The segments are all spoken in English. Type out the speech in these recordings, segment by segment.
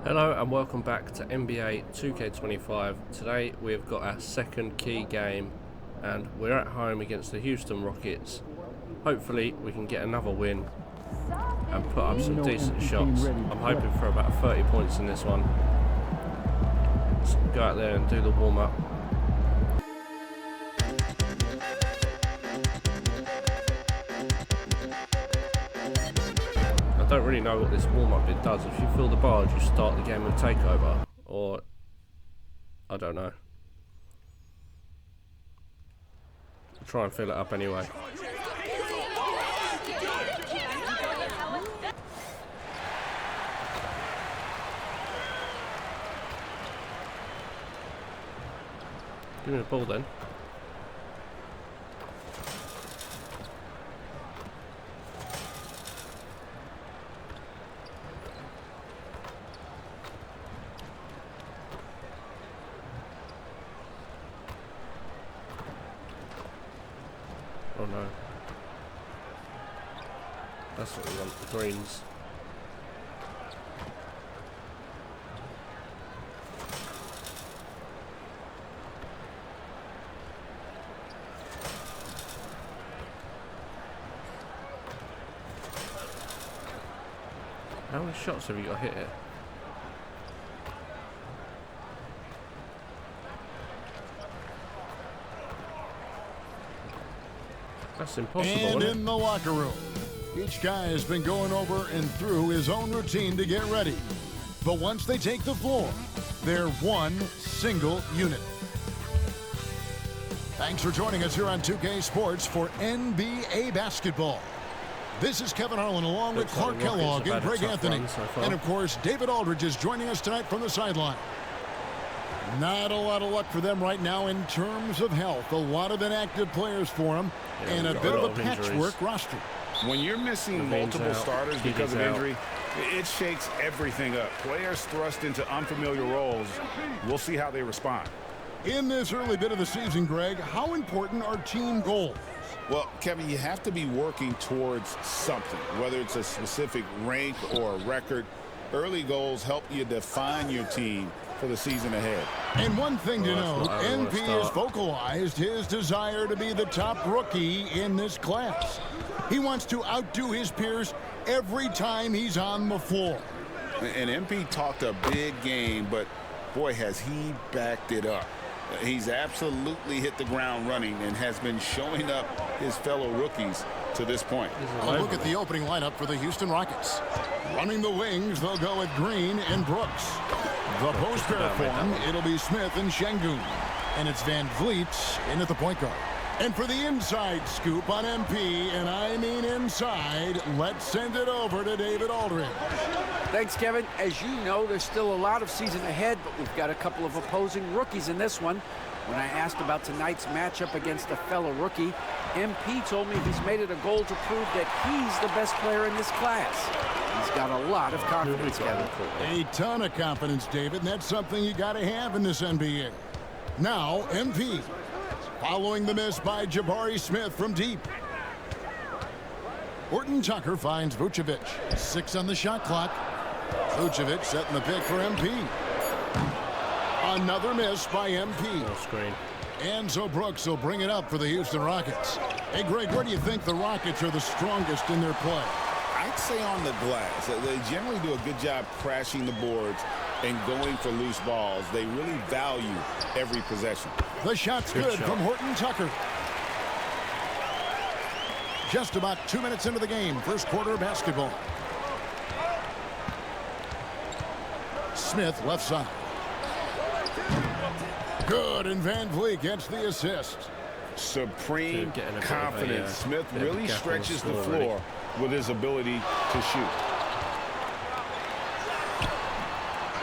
Hello and welcome back to NBA 2K25. Today we've got our second key game and we're at home against the Houston Rockets. Hopefully we can get another win and put up some decent shots. I'm hoping for about 30 points in this one. Let's go out there and do the warm-up. I don't really know what this warm-up bit does. If you fill the barge, you start the game with takeover, or I don't know. I'll try and fill it up anyway. Give me the ball then. Oh no. That's what we want, the greens. How many shots have you got hit here? That's impossible. And in the locker room, each guy has been going over and through his own routine to get ready. But once they take the floor, they're one single unit. Thanks for joining us here on 2K Sports for NBA basketball. This is Kevin Harlan along with Clark Kellogg and Greg Anthony. And of course, David Aldridge is joining us tonight from the sideline. Not a lot of luck for them right now in terms of health. A lot of inactive players for them, and a bit of a patchwork roster. When you're missing multiple starters because of injury, it shakes everything up. Players thrust into unfamiliar roles. We'll see how they respond. In this early bit of the season, Greg, how important are team goals? Well, Kevin, you have to be working towards something, whether it's a specific rank or a record. Early goals help you define your team for the season ahead. And one thing to note, MP has vocalized his desire to be the top rookie in this class. He wants to outdo his peers every time he's on the floor. And MP talked a big game, but boy, has he backed it up. He's absolutely hit the ground running and has been showing up his fellow rookies to this point. A look at the opening lineup for the Houston Rockets. Running the wings, they'll go with Green and Brooks. The post pair form, it'll be Smith and Şengün. And it's Van Vliet in at the point guard. And for the inside scoop on MP, and I mean inside, let's send it over to David Aldridge. Thanks, Kevin. As you know, there's still a lot of season ahead, but we've got a couple of opposing rookies in this one. When I asked about tonight's matchup against a fellow rookie, MP told me he's made it a goal to prove that he's the best player in this class. He's got a lot of confidence, Kevin. A ton of confidence, David, and that's something you got to have in this NBA. Now, MP, following the miss by Jabari Smith from deep. Horton Tucker finds Vucevic. 6 on the shot clock. Vucevic setting the pick for MP. Another miss by MP. Screen. Enzo Brooks will bring it up for the Houston Rockets. Hey, Greg, where do you think the Rockets are the strongest in their play? I'd say on the glass. They generally do a good job crashing the boards and going for loose balls. They really value every possession. The shot's good from Horton Tucker. Just about 2 minutes into the game, first quarter of basketball. Smith left side. Good, and Van Vliet gets the assist. Supreme confidence. Smith really stretches the floor with his ability to shoot.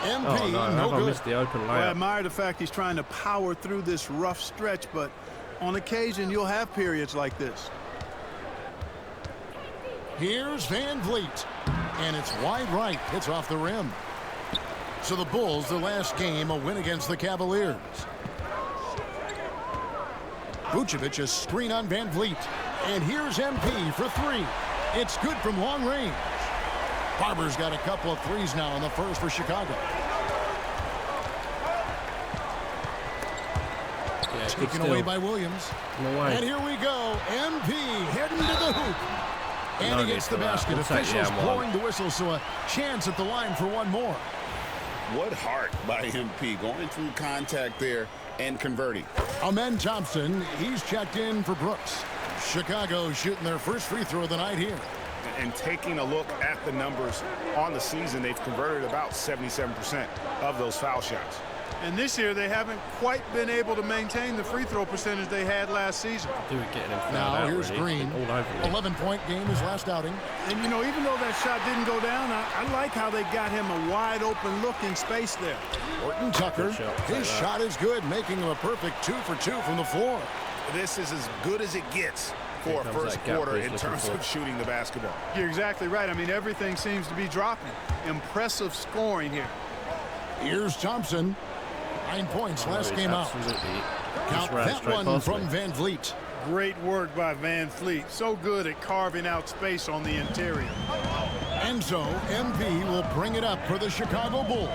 MP, no good. Missed the open layup. Well, I admire the fact he's trying to power through this rough stretch, but on occasion you'll have periods like this. Here's Van Vliet, and it's wide right. It's off the rim. So the Bulls, their last game, a win against the Cavaliers. Vucevic, a screen on Van Vliet. And here's MP for 3. It's good from long range. Barber's got a couple of threes now in the first for Chicago. Yeah, taken away by Williams. And here we go. MP heading to the hoop. And he gets the basket. Officials blowing the whistle, so a chance at the line for one more. What heart by MP, going through contact there and converting. Amen Thompson, he's checked in for Brooks. Chicago shooting their first free throw of the night here. And taking a look at the numbers on the season, they've converted about 77% of those foul shots. And this year, they haven't quite been able to maintain the free throw percentage they had last season. Now here's Green. 11-point game his last outing. And, you know, even though that shot didn't go down, I like how they got him a wide-open look in space there. Horton Tucker, his shot is good, making him a perfect 2 for 2 from the floor. This is as good as it gets for a first quarter in terms of shooting the basketball. You're exactly right. I mean, everything seems to be dropping. Impressive scoring here. Here's Thompson. 9 points last game out. Count that one from Van Vliet. Great work by Van Vliet. So good at carving out space on the interior. And so MP will bring it up for the Chicago Bulls.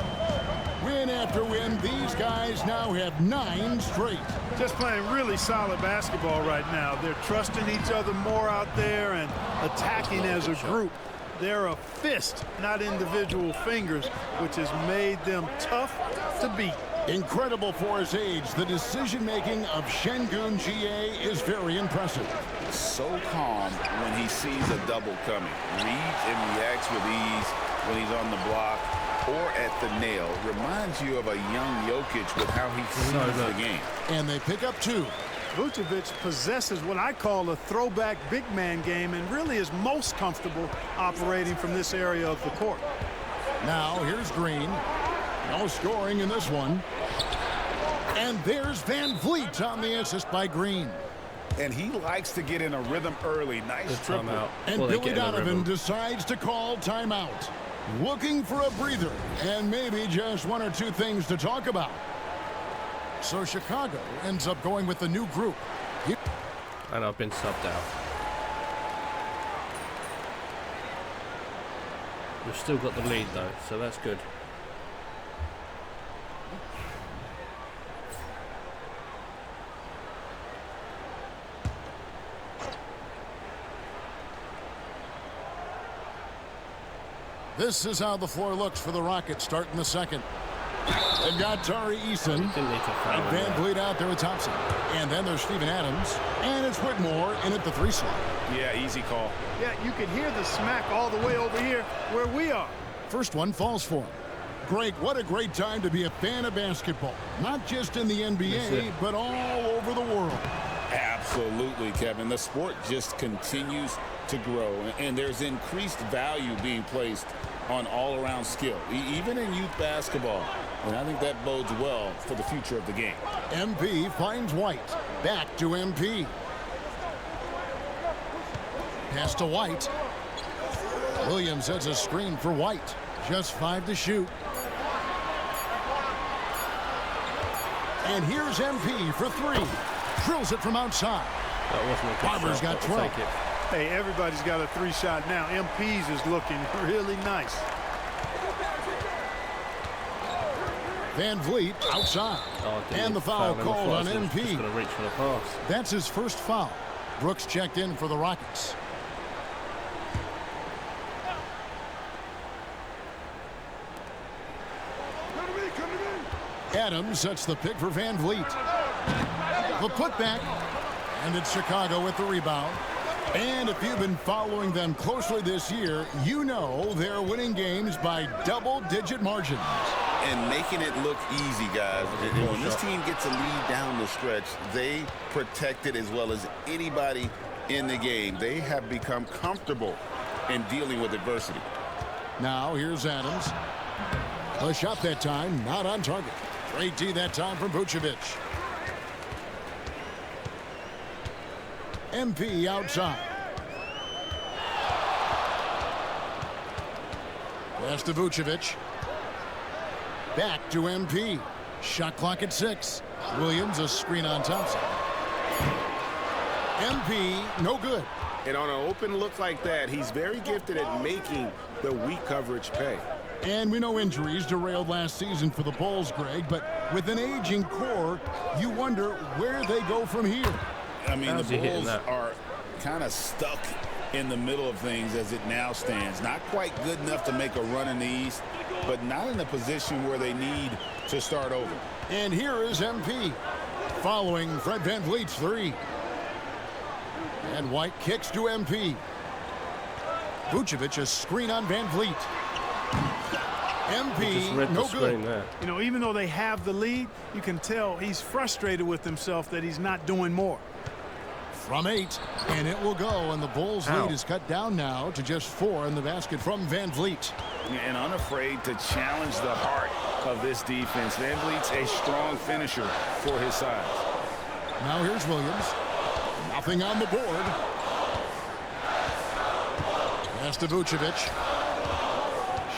Win after win, these guys now have 9 straight. Just playing really solid basketball right now. They're trusting each other more out there and attacking as a group. They're a fist, not individual fingers, which has made them tough to beat. Incredible for his age. The decision-making of Şengün Jie is very impressive. So calm when he sees a double coming. Reads and reacts with ease when he's on the block or at the nail. Reminds you of a young Jokic with how he sees the game. And they pick up 2. Vucevic possesses what I call a throwback big man game and really is most comfortable operating from this area of the court. Now here's Green. No scoring in this one. And there's Van Vliet on the assist by Green. And he likes to get in a rhythm early. Nice triple. And Billy Donovan decides to call timeout. Looking for a breather and maybe just 1 or 2 things to talk about. So Chicago ends up going with the new group. And I've been subbed out. We've still got the lead though, so that's good. This is how the floor looks for the Rockets starting the second. They've got Tari Eason and Van Vliet out there with Thompson. And then there's Steven Adams. And it's Whitmore in at the 3 slot. Yeah, easy call. Yeah, you can hear the smack all the way over here where we are. First one falls for him. Greg, what a great time to be a fan of basketball. Not just in the NBA, but all over the world. Absolutely, Kevin. The sport just continues to grow. And there's increased value being placed on all-around skill, even in youth basketball. And I think that bodes well for the future of the game. MP finds White. Back to MP. Pass to White. Williams has a screen for White. Just 5 to shoot. And here's MP for 3. Drills it from outside. That wasn't a good Barber's shot, got 12. Hey, everybody's got a 3-shot now. MP's is looking really nice. Van Vliet outside. And the foul called on MP. Gonna reach for the pass. That's his first foul. Brooks checked in for the Rockets. Adams sets the pick for Van Vliet. The putback. And it's Chicago with the rebound. And if you've been following them closely this year, you know they're winning games by double-digit margins. And making it look easy, guys. When this team gets a lead down the stretch, they protect it as well as anybody in the game. They have become comfortable in dealing with adversity. Now here's Adams. A shot that time, not on target. Great D that time from Vucevic. MP outside. Pass to Vucevic. Back to MP. Shot clock at 6. Williams a screen on Thompson. MP no good. And on an open look like that, he's very gifted at making the weak coverage pay. And we know injuries derailed last season for the Bulls, Greg, but with an aging core, you wonder where they go from here. I mean, the Bulls are kind of stuck in the middle of things as it now stands. Not quite good enough to make a run in the East, but not in a position where they need to start over. And here is MP following Fred VanVleet's three. And White kicks to MP. Vucevic, a screen on VanVleet. MP, no good. There. You know, even though they have the lead, you can tell he's frustrated with himself that he's not doing more. From 8, and it will go, and the Bulls' lead is cut down now to just 4 in the basket from VanVleet. And unafraid to challenge the heart of this defense. VanVleet's a strong finisher for his size. Now here's Williams. Nothing on the board. Pass to Vucevic.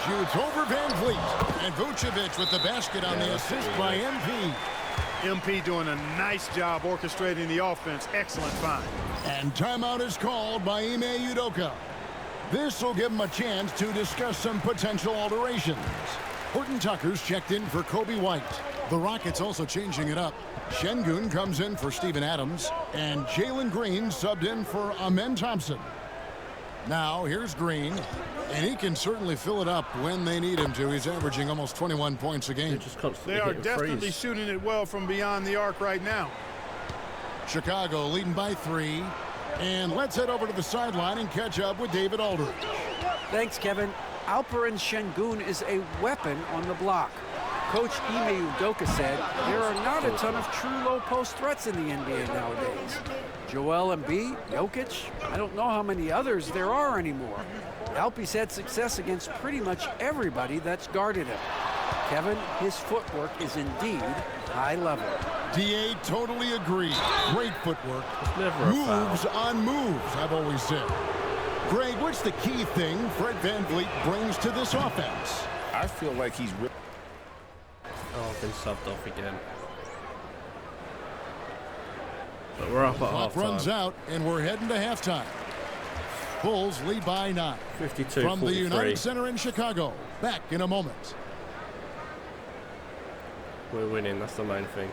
Shoots over VanVleet. And Vucevic with the basket on the assist by MP. MP doing a nice job orchestrating the offense. Excellent find. And timeout is called by Ime Udoka. This will give him a chance to discuss some potential alterations. Horton Tucker's checked in for Kobe White. The Rockets also changing it up. Şengün comes in for Steven Adams. And Jalen Green subbed in for Amen Thompson. Now here's Green. And he can certainly fill it up when they need him to. He's averaging almost 21 points a game. They are definitely shooting it well from beyond the arc right now. Chicago leading by 3. And let's head over to the sideline and catch up with David Aldridge. Thanks, Kevin. Alperen Şengün is a weapon on the block. Coach Ime Udoka said there are not a ton of true low-post threats in the NBA nowadays. Joel Embiid, Jokic, I don't know how many others there are anymore. Alpe's had success against pretty much everybody that's guarded him. Kevin, his footwork is indeed high level. DA totally agrees. Great footwork. Never a moves foul. on moves, I've always said. Greg, what's the key thing Fred VanVleet brings to this offense? I feel like he's really... Oh, I've been subbed off again. But we're up at Clock halftime. runs out, and we're heading to halftime. Bulls lead by 9. 52-43. From the United Center in Chicago. Back in a moment. We're winning, that's the main thing.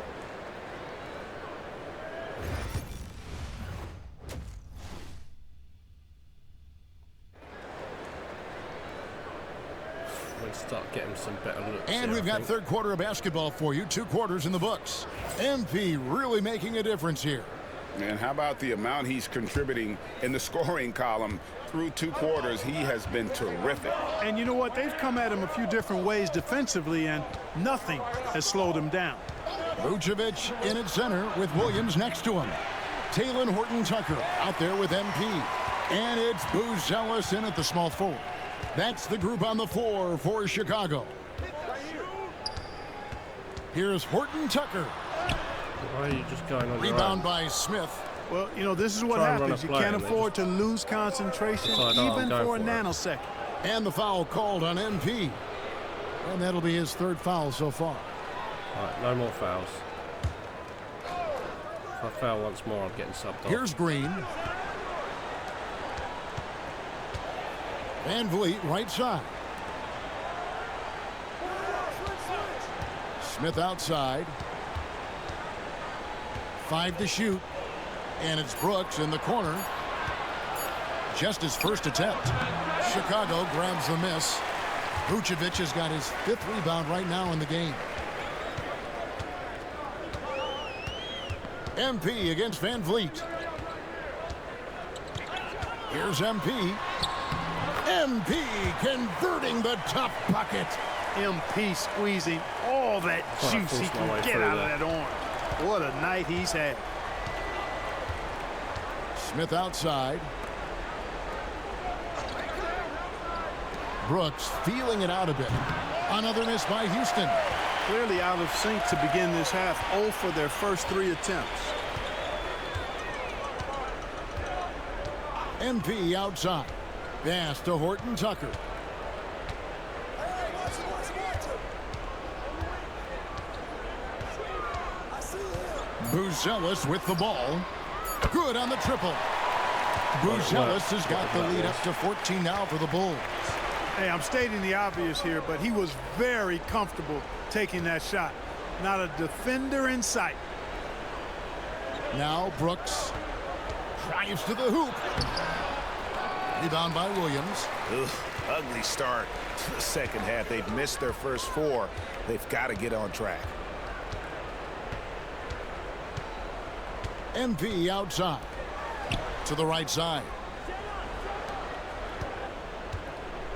We'll start getting some better looks. And here, we've I got think. third quarter of basketball for you. 2 quarters in the books. MP really making a difference here. And how about the amount he's contributing in the scoring column through 2 quarters? He has been terrific. And you know what? They've come at him a few different ways defensively, and nothing has slowed him down. Vucevic in at center with Williams next to him. Talen Horton-Tucker out there with MP. And it's Buzelis in at the small forward. That's the group on the floor for Chicago. Here's Horton-Tucker. Why are you just going on Rebound by Smith. Well, you know, this is what Try and run happens. a You play can't and they afford to lose concentration, decide, "Oh, I'm even going for a for it." nanosecond. And the foul called on MP. And that'll be his 3rd foul so far. Right, no more fouls. If I foul once more, I'm getting subbed off. Here's Green. VanVleet right side. Smith outside. 5 to shoot. And it's Brooks in the corner. Just his first attempt. Chicago grabs the miss. Vucevic has got his 5th rebound right now in the game. MP against VanVleet. Here's MP. MP converting the top bucket. MP squeezing all that Trying to juice he force my way can get through out there. of that arm. What a night he's had. Smith outside. Brooks feeling it out a bit. Another miss by Houston. Clearly out of sync to begin this half. 0 for their first 3 attempts. MP outside. Pass to Horton-Tucker. Buzelis with the ball. Good on the triple. Buzelis has got the lead up to 14 now for the Bulls. Hey, I'm stating the obvious here, but he was very comfortable taking that shot. Not a defender in sight. Now Brooks drives to the hoop. Rebound by Williams. Ugh, ugly start to the second half. They've missed their first 4. They've got to get on track. MP outside to the right side.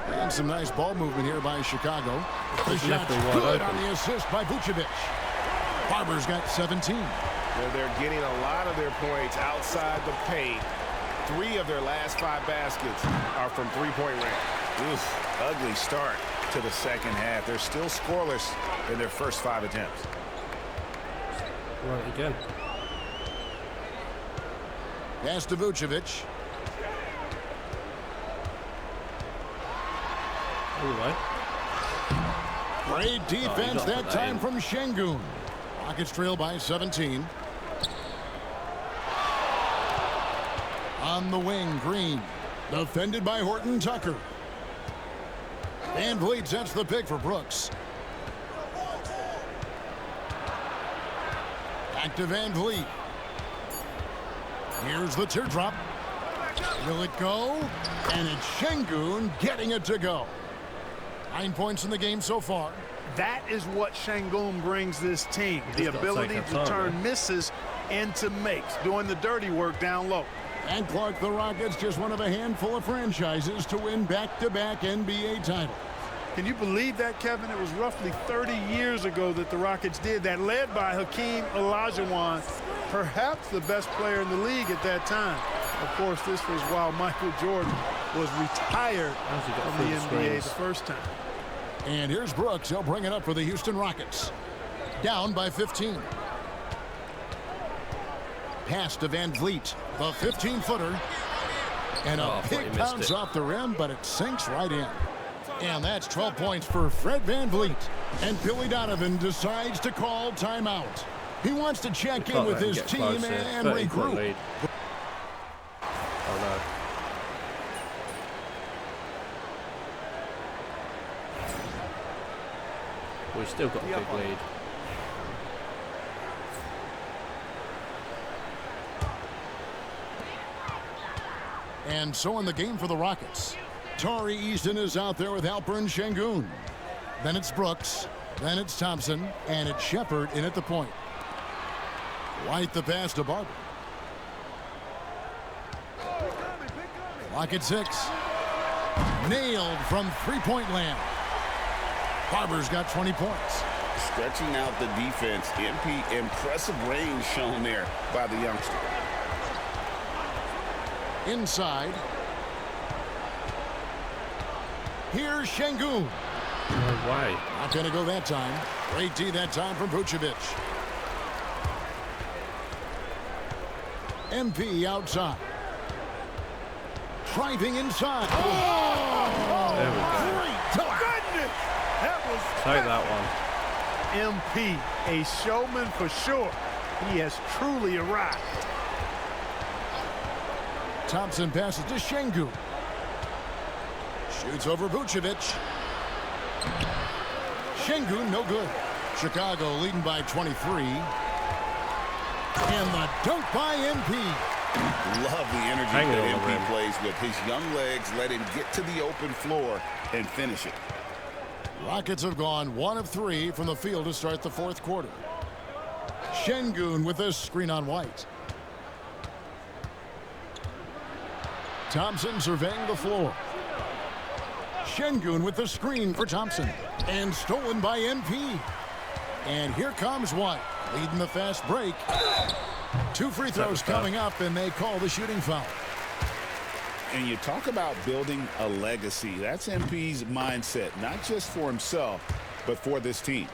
And some nice ball movement here by Chicago. The shot's good on the assist by Vucevic. Barber's got 17. Well, they're getting a lot of their points outside the paint. 3 of their last 5 baskets are from three-point range. Oof, ugly start to the second half. They're still scoreless in their first 5 attempts. Right again. Pass to Vucevic. Anyway. Great defense that time from Şengün. Rockets trail by 17. On the wing, Green. Defended by Horton Tucker. VanVleet sets the pick for Brooks. Back to VanVleet. Here's the teardrop. Will it go? And it's Şengün getting it to go. 9 points in the game so far. That is what Şengün brings this team. The ability to turn misses into makes, doing the dirty work down low. And Clark, the Rockets, just one of a handful of franchises to win back-to-back NBA titles. Can you believe that, Kevin? It was roughly 30 years ago that the Rockets did that, led by Hakeem Olajuwon, perhaps the best player in the league at that time. Of course, this was while Michael Jordan was retired from the NBA the first time. And here's Brooks. He'll bring it up for the Houston Rockets. Down by 15. Pass to VanVleet. The 15-footer. And a big bounce off the rim, but it sinks right in. And that's 12 points for Fred VanVleet. And Billy Donovan decides to call timeout. He wants to check in with his team and regroup. Oh, no. We've still got a big lead. And so in the game for the Rockets, Tari Easton is out there with Alperen Şengün. Then it's Brooks. Then it's Thompson. And it's Shepard in at the point. White the pass to Barber. Clock at 6. Nailed from three-point land. Barber's got 20 points. Stretching out the defense. MP, impressive range shown there by the youngster. Inside. Here's Şengün. No way. Not going to go that time. Great D that time from Vucevic. MP outside. Driving inside. Oh! There we go. Great. Goodness! That was Take that one. MP, a showman for sure. He has truly arrived. Thompson passes to Şengün. Shoots over Vucevic. Şengün no good. Chicago leading by 23. And the dunk by MP. Love the energy that MP plays with. His young legs let him get to the open floor and finish it. Rockets have gone 1 of 3 from the field to start the fourth quarter. Şengün with a screen on White. Thompson surveying the floor. Şengün with the screen for Thompson. And stolen by MP. And here comes White, leading the fast break. 2 free throws coming up, and they call the shooting foul. And you talk about building a legacy. That's MP's mindset, not just for himself, but for this team.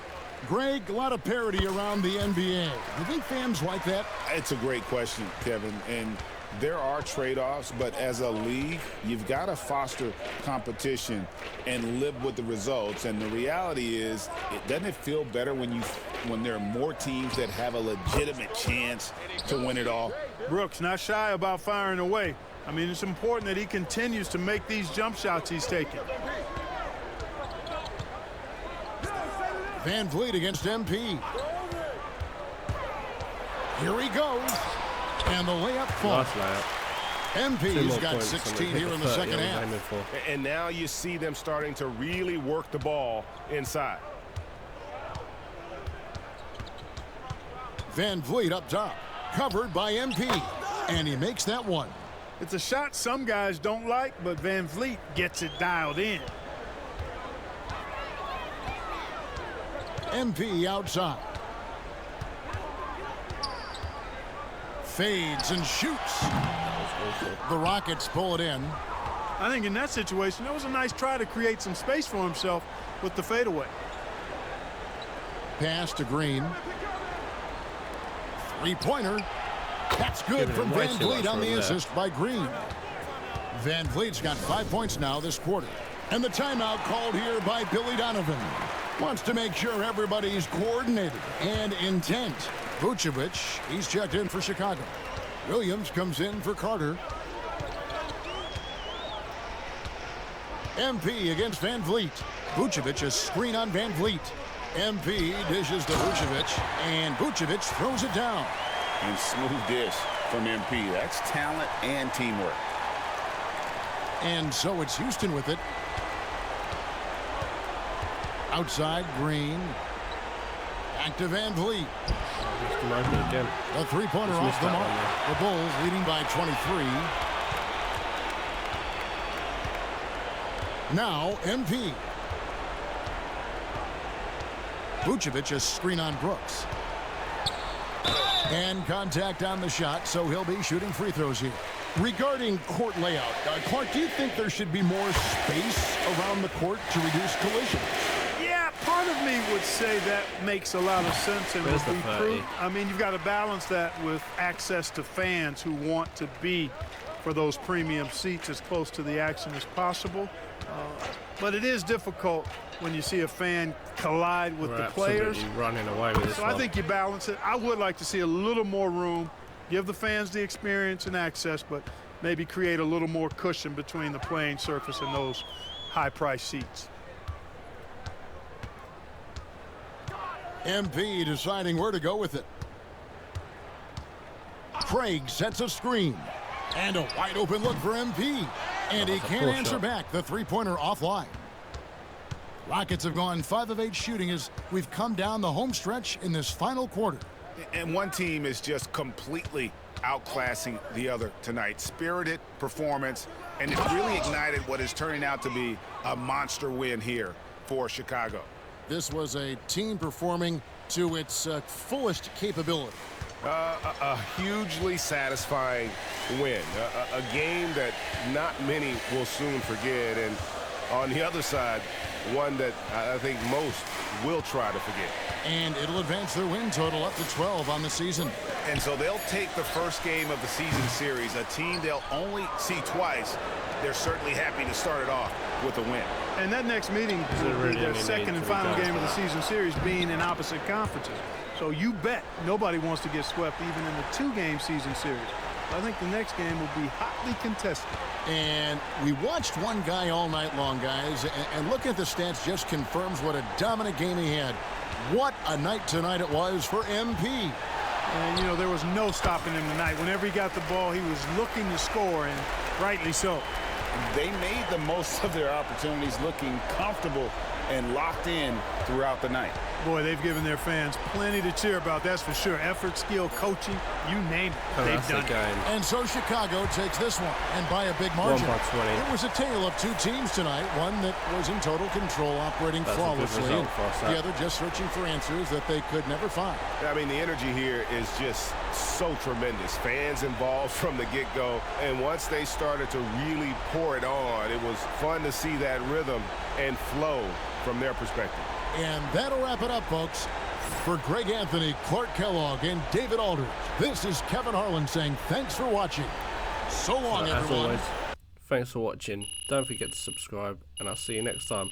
Greg, a lot of parity around the NBA. You think fans like that? It's a great question, Kevin. And there are trade-offs, but as a league, you've got to foster competition and live with the results. And the reality is, doesn't it feel better when there are more teams that have a legitimate chance to win it all? Brooks not shy about firing away. I mean, it's important that he continues to make these jump shots he's taking. Van Vliet against MP. Here he goes. And the layup falls. Nice layup. MP's got 16 here in the second half. And now you see them starting to really work the ball inside. Van Vliet up top. Covered by MP. And he makes that one. It's a shot some guys don't like, but Van Vliet gets it dialed in. MP outside. Fades and shoots. The Rockets pull it in. I think in that situation, that was a nice try to create some space for himself with the fadeaway. Pass to Green. Three-pointer. That's good from Van Vliet on the assist by Green. Van Vliet's got 5 points now this quarter. And the timeout called here by Billy Donovan. Wants to make sure everybody's coordinated and intent. Vucevic, he's checked in for Chicago. Williams comes in for Carter. MP against Van Vliet. Vucevic a screen on Van Vliet. MP dishes to Vucevic, and Vucevic throws it down. And smooth dish from MP. That's talent and teamwork. And so it's Houston with it. Outside, Green. Back to Van Vliet. A three-pointer off the mark. The Bulls leading by 23. Now, MP. Vucevic a screen on Brooks. And contact on the shot, so he'll be shooting free throws here. Regarding court layout, Clark, do you think there should be more space around the court to reduce collisions? Yeah, part of me would say that makes a lot of sense and would be prudent. I mean, you've got to balance that with access to fans who want to be for those premium seats as close to the action as possible. But it is difficult when you see a fan collide with the players. Running away with this so I think you balance it. I would like to see a little more room, give the fans the experience and access, but maybe create a little more cushion between the playing surface and those high-priced seats. MP deciding where to go with it. Craig sets a screen. And a wide open look for MP. And he can't answer back. The three-pointer offline. Rockets have gone 5 of 8 shooting as we've come down the home stretch in this final quarter. And one team is just completely outclassing the other tonight. Spirited performance, and it really ignited what is turning out to be a monster win here for Chicago. This was a team performing to its fullest capability. A hugely satisfying win. A game that not many will soon forget. And on the other side, one that I think most will try to forget. And it'll advance their win total up to 12 on the season. And so they'll take the first game of the season series, a team they'll only see twice. They're certainly happy to start it off with a win. And that next meeting will be their second and final game of the season series, being in opposite conferences. So you bet nobody wants to get swept even in the 2-game season series. I think the next game will be hotly contested. And we watched one guy all night long, guys, and looking at the stats just confirms what a dominant game he had. What a night tonight it was for MP. And, you know, there was no stopping him tonight. Whenever he got the ball, he was looking to score, and rightly so. They made the most of their opportunities, looking comfortable and locked in throughout the night. Boy, they've given their fans plenty to cheer about, that's for sure. Effort, skill, coaching, you name it. They've done it. And so Chicago takes this one, and by a big margin. It was a tale of two teams tonight, one that was in total control, operating flawlessly, and the other just searching for answers that they could never find. I mean, the energy here is just so tremendous. Fans involved from the get-go, and once they started to really pour it on, it was fun to see that rhythm and flow from their perspective. And that'll wrap it up, folks. For Greg Anthony, Clark Kellogg, and David Aldridge, this is Kevin Harlan saying thanks for watching. So long, everyone. As always, thanks for watching. Don't forget to subscribe, and I'll see you next time.